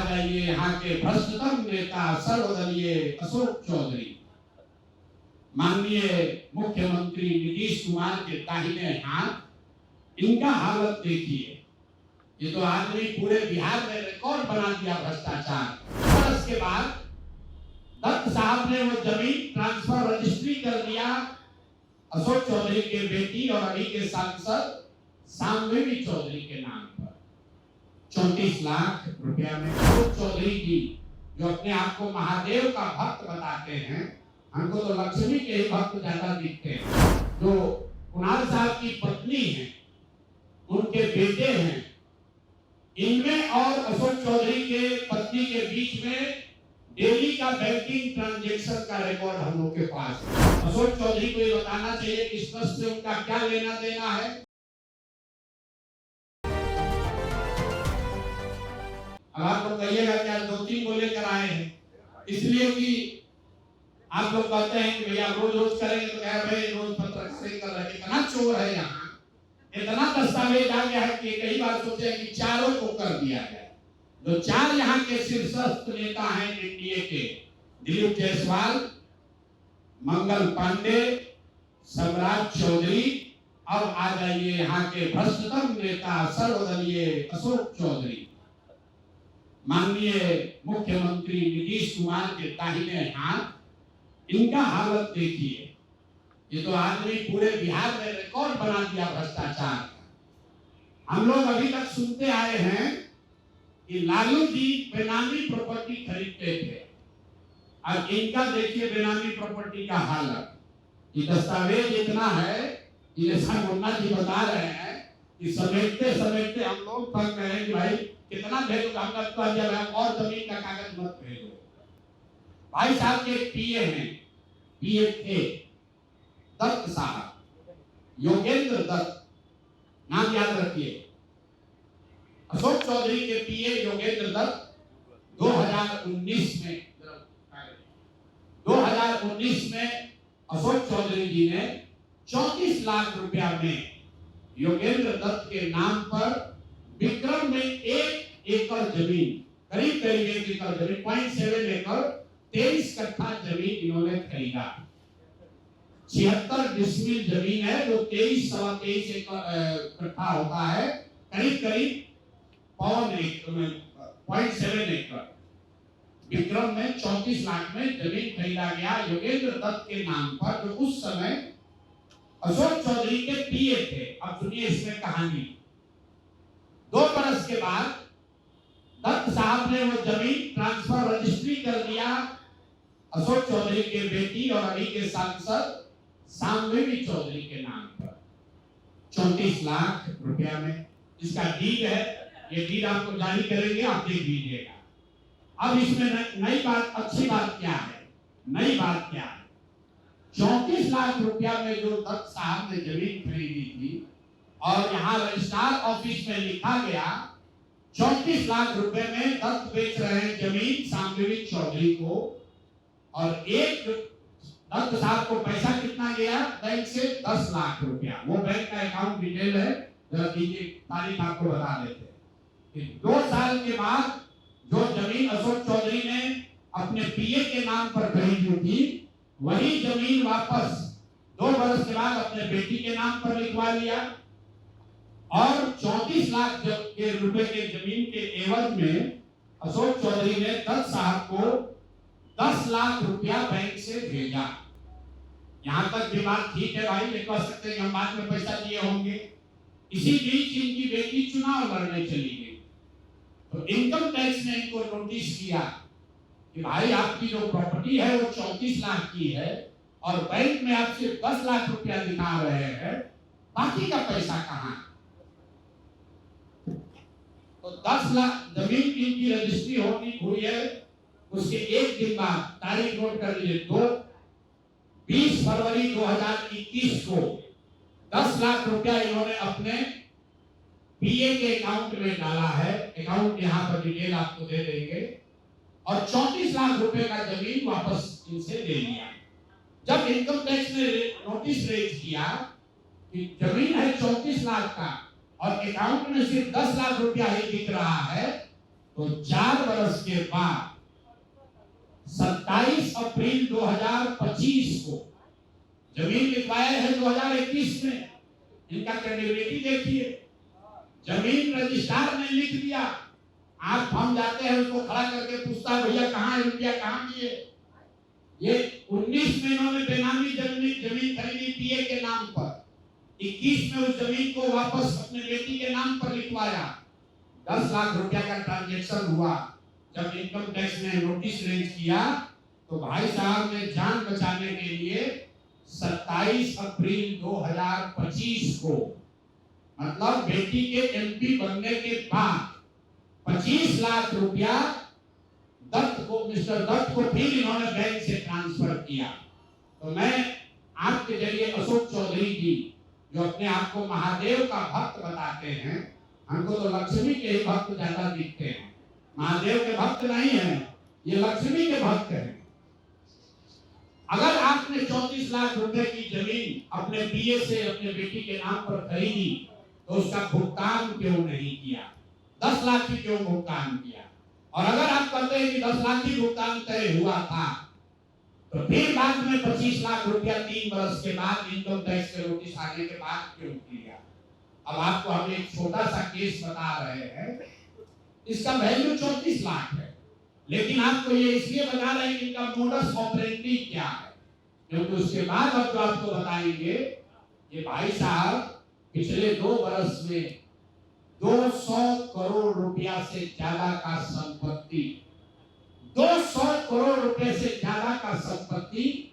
जाइए यहाँ के भ्रष्टतम नेता सर्वदलीय अशोक चौधरी। माननीय मुख्यमंत्री नीतीश कुमार के दाहिने हाथ, इनका हालत देखिए। ये तो आदमी पूरे बिहार में रिकॉर्ड बना दिया भ्रष्टाचार। और इसके बाद दत्त साहब ने वो जमीन ट्रांसफर रजिस्ट्री कर दिया अशोक चौधरी के बेटी और अभी के सांसद सामवेदी चौधरी के नाम पर 34 लाख रुपया में। अशोक चौधरी जी जो अपने आप को महादेव का भक्त बताते हैं, हमको तो लक्ष्मी के ही भक्त ज्यादा दिखते हैं। जो कुणाल साहब की पत्नी है, उनके बेटे हैं, इनमें और अशोक चौधरी के पत्नी के बीच में डेली का बैंकिंग ट्रांजैक्शन का रिकॉर्ड हम लोग के पास है। अशोक चौधरी को ये बताना चाहिए कि इस ट्रस्ट से उनका क्या लेना देना है। अब आप लोग कहिएगा कि आज 2-3 को लेकर आए हैं, इसलिए कि आप लोग कहते हैं कि भैया रोज रोज करेंगे तो कह रहे रोज पत्रक से कर रहे। इतना चोर है यहाँ, इतना दस्तावेज आ गया है कि कई बार सोचे कि चारों को कर दिया जाए। जो 4 यहाँ के शीर्षस्थ नेता हैं एनडीए के, दिलीप जायसवाल, मंगल पांडे, सम्राट चौधरी, और आ जाइए यहाँ के भ्रष्टतम नेता सर्वदलीय अशोक चौधरी। माननीय मुख्यमंत्री नीतीश कुमार के दाहिने हाथ, इनका हालत देखिए। ये तो आदमी पूरे बिहार में रिकॉर्ड बना दिया भ्रष्टाचार। हम लोग अभी तक सुनते आए हैं कि लालू जी बेनामी प्रॉपर्टी खरीदते थे, और इनका देखिए बेनामी प्रॉपर्टी का हालत। ये दस्तावेज इतना है, जैसा मुन्ना जी बता रहे हैं कि समेटते समेटते हम लोग थक गए हैं कि भाई कितना भेजो, हमने जब है और जमीन का कागज मत भेजो। भाई साहब के पीए हैं, पीए थे दत्त साहब, योगेंद्र दत्त, नाम याद रखिए। अशोक चौधरी के पीए योगेंद्र दत्त 2019 में अशोक चौधरी जी ने 34 लाख रुपया में योगेंद्र दत्त के नाम पर विक्रम में 1 एकड़ जमीन, करीब 1 एकड़ जमीन, 0.7 एकड़, 23 कट्ठा जमीन इन्होंने खरीदा। 76 डिसमिल जमीन है, जो 23-23 कट्ठा होता है, करीब 0.7 एकड़। विक्रम में 34 लाख में जमीन खरीदा गया योगेंद्र दत्त के नाम पर, जो उस समय अशोक चौधरी के पीए थे। अब सुनिए इसमें कहानी। 2 बरस के बाद दत्त साहब ने वो जमीन ट्रांसफर रजिस्ट्री कर दिया अशोक चौधरी के बेटी और अभी के सांसद सामवेदी चौधरी के नाम पर 34 लाख रुपया में। इसका डीड है, ये डीड आपको जारी करेंगे, आप देख लीजिएगा। अब इसमें नई बात, अच्छी बात क्या है? नई बात क्या है? 34 लाख रुपया में जो दत्त साहब ने जमीन खरीदी थी, और यहाँ रजिस्ट्रार ऑफिस में लिखा गया 34 लाख रुपए में दत्त बेच रहे हैं जमीन सामवेदी चौधरी को, और एक दत्त साहब को पैसा कितना गया बैंक से? 10 लाख रुपया। वो बैंक का अकाउंट डिटेल है, जरा दीजिए, तारीख आपको बता देते हैं। 2 साल के बाद जो जमीन अशोक चौधरी ने अपने पीए के नाम पर खरीदी थी, वही जमीन वापस 2 बरस के बाद अपने बेटी के नाम पर लिखवा लिया, और 34 लाख के रुपए के जमीन के एवज में अशोक चौधरी ने दत्त साहब को 10 लाख रुपया बैंक से भेजा। यहां तक भी बात ठीक है भाई, ये कह सकते हैं कि हम बाद में पैसा दिए होंगे। इसी बीच इनकी बेटी चुनाव लड़ने चली गई, तो इनकम टैक्स ने इनको नोटिस किया कि भाई आपकी जो प्रॉपर्टी है वो 34 लाख की है, और बैंक में आप सिर्फ 10 लाख रुपया दिखा रहे हैं, बाकी का पैसा कहाँ? तो 10 लाख जमीन इनकी रजिस्ट्री हुई है। उसके 1 दिन बाद, तारीख नोट कर लीजिए, 20 फरवरी 2021 को 10 लाख रुपया इन्होंने अपने पीए के अकाउंट में डाला है। अकाउंट यहाँ पर डिटेल आपको दे देंगे, और 34 लाख रुपए का जमीन वापस इनसे ले लिया। जब इनकम टैक्स ने नोटिस रेज किया कि जमीन है 34 लाख का और अकाउंट में सिर्फ 10 लाख रुपया ही दिख रहा है, तो 4 वर्ष के बाद 27 अप्रैल 2025 को जमीन लिखवाया है 2021 में। इनका क्रेडिबिलिटी देखिए, जमीन रजिस्ट्रार ने लिख दिया, आप हम जाते हैं उसको खड़ा करके पूछता है भैया कहाँ है रुपया, कहाँ दिए। ये 19 में इन्होंने बेनामी जमीन खरीदी पीए के नाम पर, 21 में उस जमीन को वापस अपने बेटी के नाम पर लिखवाया। 10 लाख रुपया का ट्रांजैक्शन हुआ। जब इनकम टैक्स ने नोटिस रेंज किया तो भाई साहब ने जान बचाने के लिए 27 अप्रैल 2025 को, मतलब बेटी के एमपी बनने के बाद 25 लाख रुपया दत्त को, मिस्टर दत्त को फिर इन्होंने बैंक से ट्रांसफर किया। तो मैं आपके जरिए अशोक चौधरी जी, जो अपने आप को महादेव का भक्त बताते हैं, हमको तो लक्ष्मी के ही भक्त ज्यादा दिखते हैं, महादेव के भक्त नहीं है, ये लक्ष्मी के भक्त हैं। अगर आपने 34 लाख रुपए की जमीन अपने पीए से अपने बेटी के नाम पर खरीदी तो उसका भुगतान क्यों नहीं किया? 10 लाख की क्यों भुगतान किया? और अगर आप कहते हैं कि 10 लाख की भुगतान तय हुआ था तो फिर बाद में 25 लाख रुपया 3 वर्ष के बाद इनकम टैक्स के नोटिस आने के बाद क्यों किया? अब आपको हम एक छोटा सा केस बता रहे हैं, इसका वैल्यू 34 लाख है, लेकिन आपको ये इसलिए बता रहे हैं कि इनका मोडस ऑपरेंडी क्या है, क्योंकि उसके बाद अब जो आपको बताएंगे ये भाई साहब पिछले 2 वर्ष में 200 करोड़ रुपया से ज्यादा का संपत्ति, 200 करोड़ रुपए से ज्यादा का संपत्ति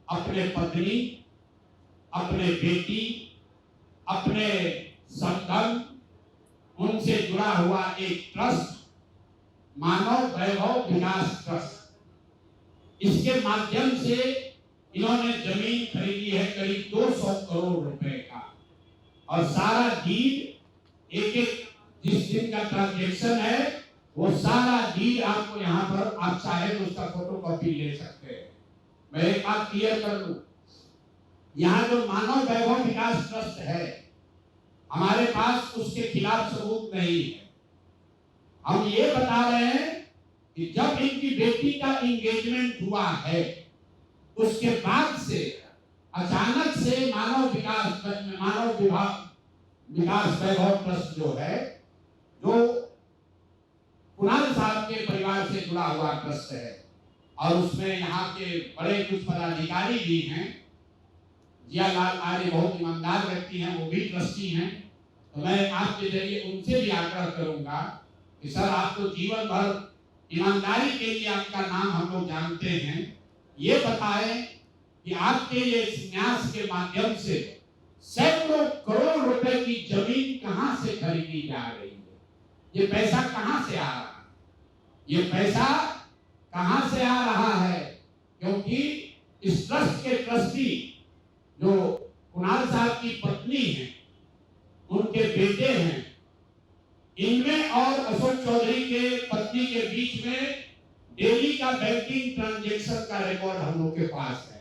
अपने पत्नी, अपने बेटी, अपने संगम, उनसे जुड़ा हुआ एक ट्रस्ट, मानव वैभव विकास ट्रस्ट, इसके माध्यम से इन्होंने जमीन खरीदी है करीब 200 करोड़ रुपए का। और सारा डीड, एक एक जिस दिन का ट्रांजैक्शन है वो सारा डीड आपको यहाँ पर, आप चाहे तो उसका फोटोकॉपी ले सकते हैं। मैं एक बात क्लियर कर दूं, यहाँ जो मानव वैभव विकास ट्रस्ट है हमारे पास उसके खिलाफ सबूत नहीं है। हम ये बता रहे हैं कि जब इनकी बेटी का एंगेजमेंट हुआ है उसके बाद से अचानक से मानव विकास वैभव ट्रस्ट जो है, जो कुणाल साहब के परिवार से जुड़ा हुआ ट्रस्ट है और उसमें यहाँ के बड़े कुछ पदाधिकारी भी हैं, जियालाल आर्य बहुत ईमानदार व्यक्ति हैं, वो भी ट्रस्टी हैं। तो मैं आपके जरिए उनसे भी आग्रह करूंगा कि सर आप तो जीवन भर ईमानदारी के लिए आपका नाम हम लोग जानते हैं, ये बताएं कि आपके ये न्यास के माध्यम से सैकड़ों करोड़ रुपए की जमीन कहां से खरीदी जा रही है, ये पैसा कहां से आ रहा है, ये पैसा कहां से आ रहा है? क्योंकि इस ट्रस्ट के ट्रस्टी जो कुणाल साहब की पत्नी है, उनके बेटे हैं, इनमें और अशोक चौधरी के पत्नी के बीच में डेली का बैंकिंग ट्रांजैक्शन का रिकॉर्ड हम लोग के पास है।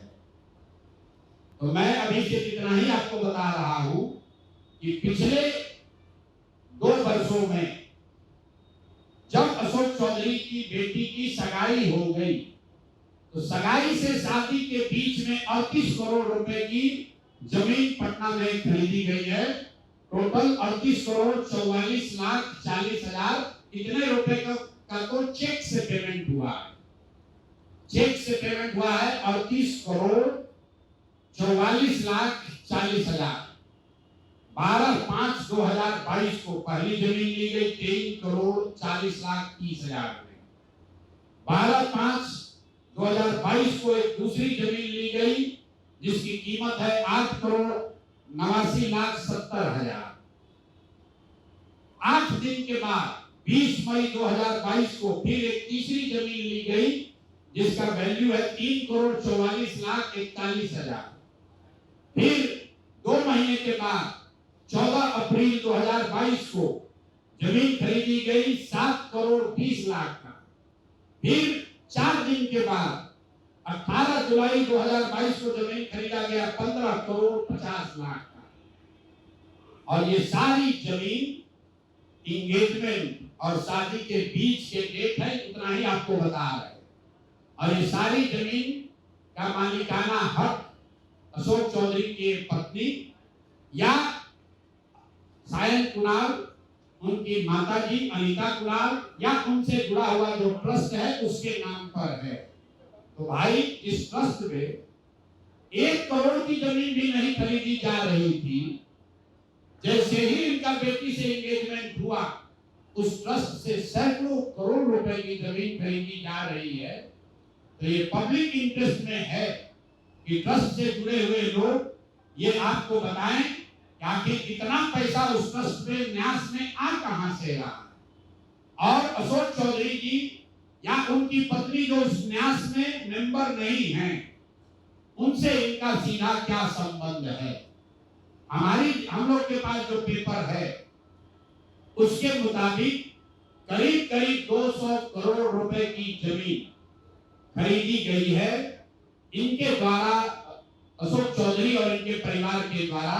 तो मैं अभी से इतना ही आपको बता रहा हूं कि पिछले 2 वर्षों में जब अशोक चौधरी की बेटी की सगाई हो गई तो सगाई से शादी के बीच में 38 करोड़ रुपए की जमीन पटना में खरीदी गई है। टोटल 38 करोड़ 44 लाख 40 हजार इतने रुपए का तो चेक से पेमेंट हुआ है। चेक से पेमेंट हुआ है 38 करोड़ 44 लाख 40 हजार। 12/5/2022 को पहली जमीन ली गई 3 करोड़ 40 लाख 30 हजार में। 12/5/2022 को एक दूसरी जमीन ली गई जिसकी कीमत है 8 करोड़ 89 लाख 70 हजार। 8 दिन के बाद 20 मई 2022 को फिर एक तीसरी जमीन ली गई जिसका वैल्यू है 3 करोड़ 44 लाख 41 हजार। फिर 2 महीने के बाद 14 अप्रैल 2022 को जमीन खरीदी गई 7 करोड़ 20 लाख का। फिर 4 दिन के बाद 18 जुलाई 2022 को जमीन खरीदा गया 15 करोड़ 50 लाख का। और ये सारी जमीन इंगेजमेंट और शादी के बीच के डेट है, उतना ही आपको बता रहे हैं। और ये सारी जमीन का मालिकाना हक अशोक चौधरी की पत्नी या सायन कुणाल, उनकी माताजी अनीता कुणाल या उनसे जुड़ा हुआ जो ट्रस्ट है उसके नाम पर है। तो भाई इस ट्रस्ट में 1 करोड़ की जमीन भी नहीं खरीदी जा रही थी। जैसे ही इनका बेटी से एंगेजमेंट हुआ, उस ट्रस्ट से सैकड़ों करोड़ रुपए की जमीन खरीदी जा रही है। तो ये पब्लिक इंटरेस्ट में है कि ट्रस्ट से जुड़े हुए लोग ये आपको बताएं कि आखिर इतना पैसा उस ट्रस्ट में न्यास में आ कहां से रहा। और अशोक चौधरी जी या उनकी पत्नी जो उस न्यास में मेंबर नहीं है, उनसे इनका सीधा क्या संबंध है। हम लोग के पास जो पेपर है उसके मुताबिक करीब करीब 200 करोड़ रुपए की जमीन खरीदी गई है इनके द्वारा, अशोक चौधरी और इनके परिवार के द्वारा।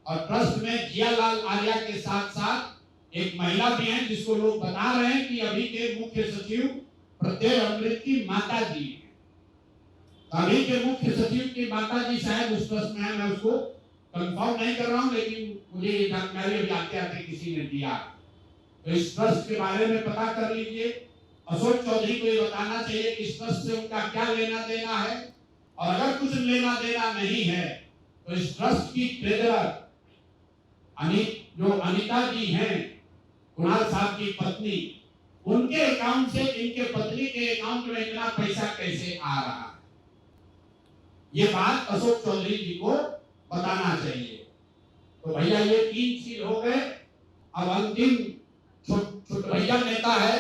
और ट्रस्ट में जियालाल आर्या के साथ साथ एक महिला भी है जिसको लोग बता रहे हैं कि अभी के मुख्य सचिव प्रत्यय अमृत की माता जी है। अभी के मुख्य सचिव की माता जी शायद उस ट्रस्ट में है, मैं उसको कंफर्म नहीं कर रहा हूं, लेकिन मुझे ये जानकारी अभी आते आते किसी ने दिया। तो इस ट्रस्ट के बारे में पता कर लीजिए। अशोक चौधरी को ये बताना चाहिए कि इस ट्रस्ट से उनका क्या लेना देना है, और अगर कुछ लेना देना नहीं है तो इस ट्रस्ट की ट्रेजरर जो अनीता जी हैं, कुणाल साहब की पत्नी, उनके अकाउंट से इनके पत्नी के अकाउंट में इतना पैसा कैसे आ रहा है, ये बात अशोक चौधरी जी को बताना चाहिए। तो भैया ये 3 चीज हो गए। अब अंतिम छोटा भैया नेता है